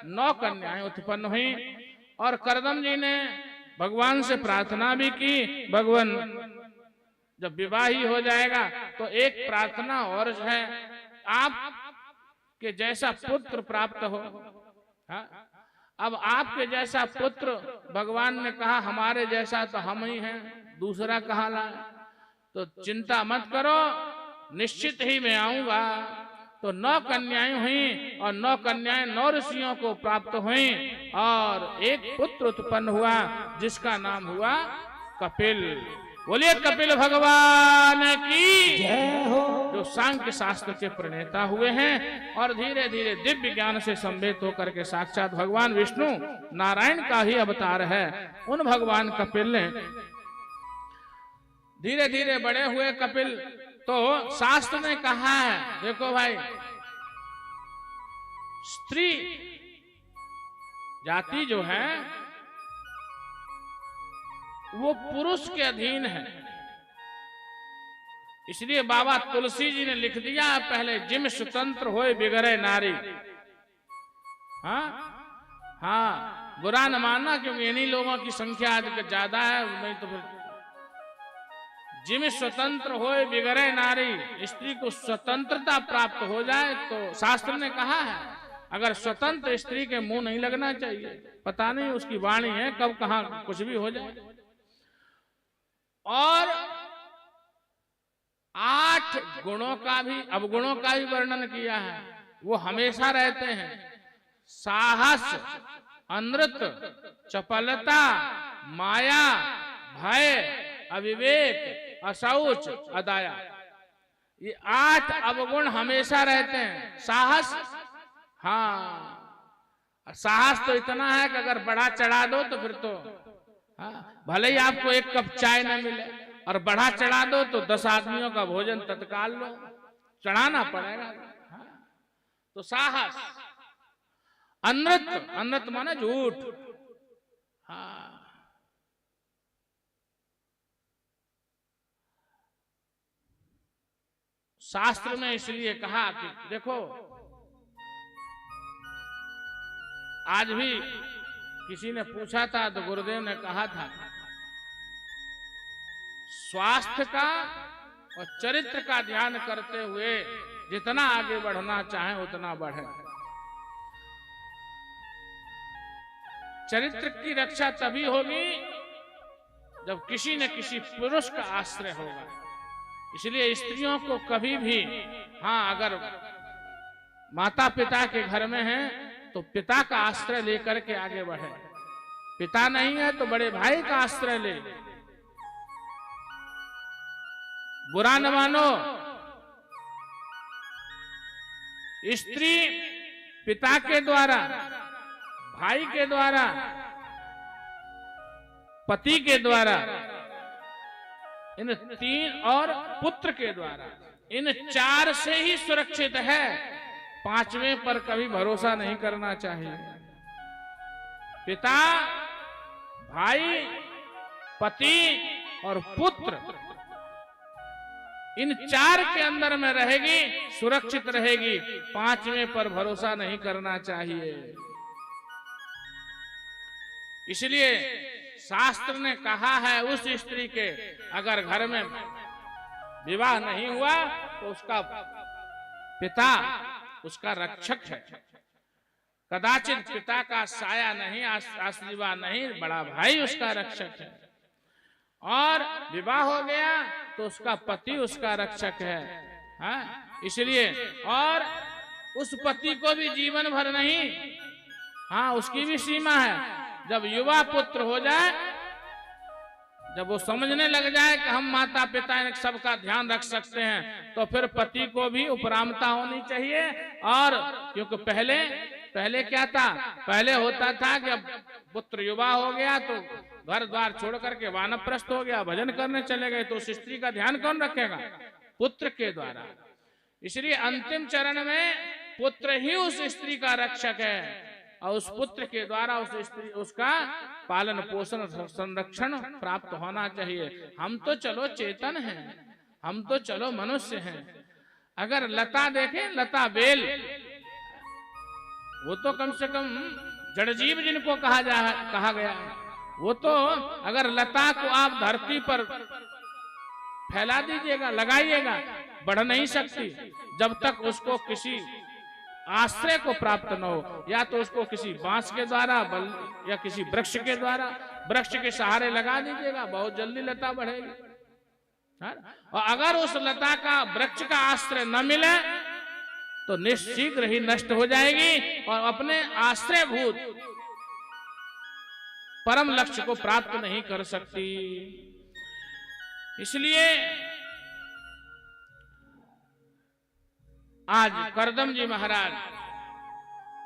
9 कन्याएं उत्पन्न हुई। और करदम जी ने भगवान से प्रार्थना भी की, भगवान जब विवाह ही हो जाएगा तो एक प्रार्थना और है, आप के जैसा पुत्र प्राप्त हो। हाँ? अब आपके जैसा पुत्र भगवान ने कहा हमारे जैसा तो हम ही हैं, दूसरा कहाँ लाए। तो चिंता मत करो, निश्चित ही मैं आऊंगा। तो 9 कन्याएं हुई और 9 कन्याएं 9 ऋषियों को प्राप्त हुई और एक पुत्र उत्पन्न हुआ जिसका नाम हुआ कपिल। बोलिए कपिल भगवान की जय हो। जो सांख्य शास्त्र के प्रणेता हुए हैं और धीरे धीरे दिव्य ज्ञान से संवेद होकर के साक्षात भगवान विष्णु नारायण का ही अवतार है। उन भगवान कपिल ने धीरे धीरे बड़े हुए कपिल। तो शास्त्र ने कहा है, देखो भाई, स्त्री जाति जो है वो पुरुष के अधीन है। इसलिए बाबा तुलसी जी ने लिख दिया पहले, जिम स्वतंत्र होए बिगड़े नारी। हाँ हाँ, बुरा न मानना क्योंकि इन्हीं लोगों की संख्या आज ज्यादा है, नहीं तो फिर जिम स्वतंत्र होए बिगड़े नारी, स्त्री को स्वतंत्रता प्राप्त हो जाए। तो शास्त्र ने कहा है अगर स्वतंत्र स्त्री के मुंह नहीं लगना चाहिए, पता नहीं उसकी वाणी है कब कहां कुछ भी हो जाए। और 8 गुणों का भी, अवगुणों का भी वर्णन किया है। वो हमेशा रहते हैं, साहस, अनृत, चपलता, माया, भय, अविवेक, अशौच, अदया। ये 8 अवगुण हमेशा रहते हैं। साहस, हाँ, साहस तो इतना है कि अगर बढ़ा चढ़ा दो तो फिर तो हाँ, भले ही आपको एक कप चाय न मिले और बढ़ा चढ़ा दो तो 10 आदमियों का भोजन तत्काल लो, चढ़ाना पड़ेगा। हाँ, तो साहस। अनृत, अनृत माने झूठ। हाँ, शास्त्र में इसलिए कहा कि देखो आज भी किसी ने पूछा था तो गुरुदेव ने कहा था स्वास्थ्य का और चरित्र का ध्यान करते हुए जितना आगे बढ़ना चाहे उतना बढ़े। चरित्र की रक्षा तभी होगी जब किसी न किसी पुरुष का आश्रय होगा। इसलिए स्त्रियों को कभी भी, हाँ, अगर माता पिता के घर में हैं तो पिता का आश्रय लेकर के आगे बढ़े। पिता नहीं है तो बड़े भाई का आश्रय ले। बुरा न मानो, स्त्री पिता के द्वारा, भाई के द्वारा, पति के द्वारा, इन 3 और पुत्र के द्वारा, इन 4 से ही सुरक्षित है। 5वें पर कभी भरोसा नहीं करना चाहिए। पिता, भाई, पति और पुत्र, इन 4 के अंदर में रहेगी, सुरक्षित रहेगी। 5वें पर भरोसा नहीं करना चाहिए। इसलिए शास्त्र ने कहा है उस स्त्री के अगर घर में विवाह नहीं हुआ तो उसका पिता उसका रक्षक है। कदाचित पिता का साया नहीं, आशीर्वाद नहीं, बड़ा भाई उसका रक्षक है। और विवाह हो गया तो उसका पति उसका रक्षक है। हाँ? इसलिए और उस पति को भी जीवन भर नहीं, हाँ, उसकी भी सीमा है। जब युवा पुत्र हो जाए, जब वो समझने लग जाए कि हम माता पिता सबका ध्यान रख सकते हैं, तो फिर पति को भी उपरामता होनी चाहिए। और क्योंकि पहले क्या था, पहले होता था कि अब पुत्र युवा हो गया तो घर द्वार छोड़ करके वानप्रस्थ हो गया, भजन करने चले गए, तो उस स्त्री का ध्यान कौन रखेगा? पुत्र के द्वारा। इसलिए अंतिम चरण में पुत्र ही उस स्त्री का रक्षक है और उस पुत्र के द्वारा उसका पालन पोषण संरक्षण प्राप्त होना चाहिए। हम तो चलो चेतन हैं, हम तो चलो मनुष्य हैं। अगर लता देखें, लता बेल, वो तो कम से कम जड़जीव जिनको कहा गया है, वो तो अगर लता को आप धरती पर फैला दीजिएगा, लगाइएगा, बढ़ नहीं सकती जब तक उसको किसी आश्रय को प्राप्त न हो। या तो उसको किसी बांस के द्वारा या किसी वृक्ष के द्वारा, वृक्ष के सहारे लगा दीजिएगा, बहुत जल्दी लता बढ़ेगी। और अगर उस लता का वृक्ष का आश्रय न मिले तो निश्शीघ्र ही नष्ट हो जाएगी और अपने आश्रयभूत परम लक्ष्य को प्राप्त नहीं कर सकती। इसलिए आज करदम जी महाराज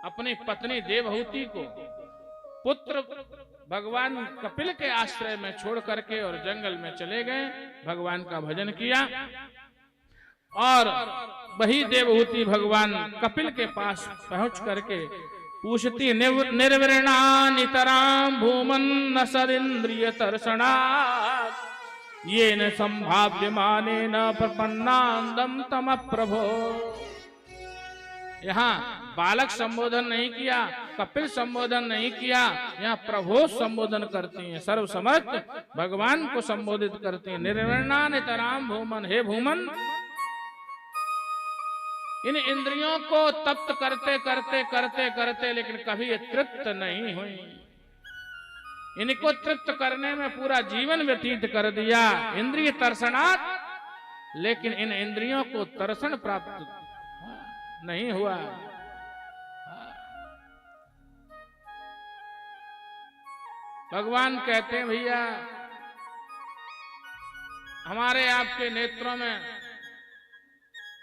अपनी पत्नी देवहूति को पुत्र भगवान कपिल के आश्रय में छोड़ करके और जंगल में चले गए, भगवान का भजन किया। और वही देवहूति भगवान कपिल के पास पहुंच करके पूछती, निर्वृणा नितराम भूमन न सरिंद्रिय तर्षणा ये न संभाव्य माने न प्रपन्नांदम तम प्रभो। यहाँ बालक संबोधन नहीं किया, कपिल संबोधन नहीं किया, यहाँ प्रभु संबोधन करती हैं, सर्वसमर्थ भगवान को संबोधित करती हैं। निर्वृणा नितराम भूमन, हे भूमन, इन इंद्रियों को तप्त करते करते करते करते लेकिन कभी ये तृप्त नहीं हुई। इनको तृप्त करने में पूरा जीवन व्यतीत कर दिया, इंद्रिय तर्षणात्, लेकिन इन इंद्रियों को तर्षण प्राप्त नहीं हुआ। भगवान कहते हैं, भैया हमारे आपके नेत्रों में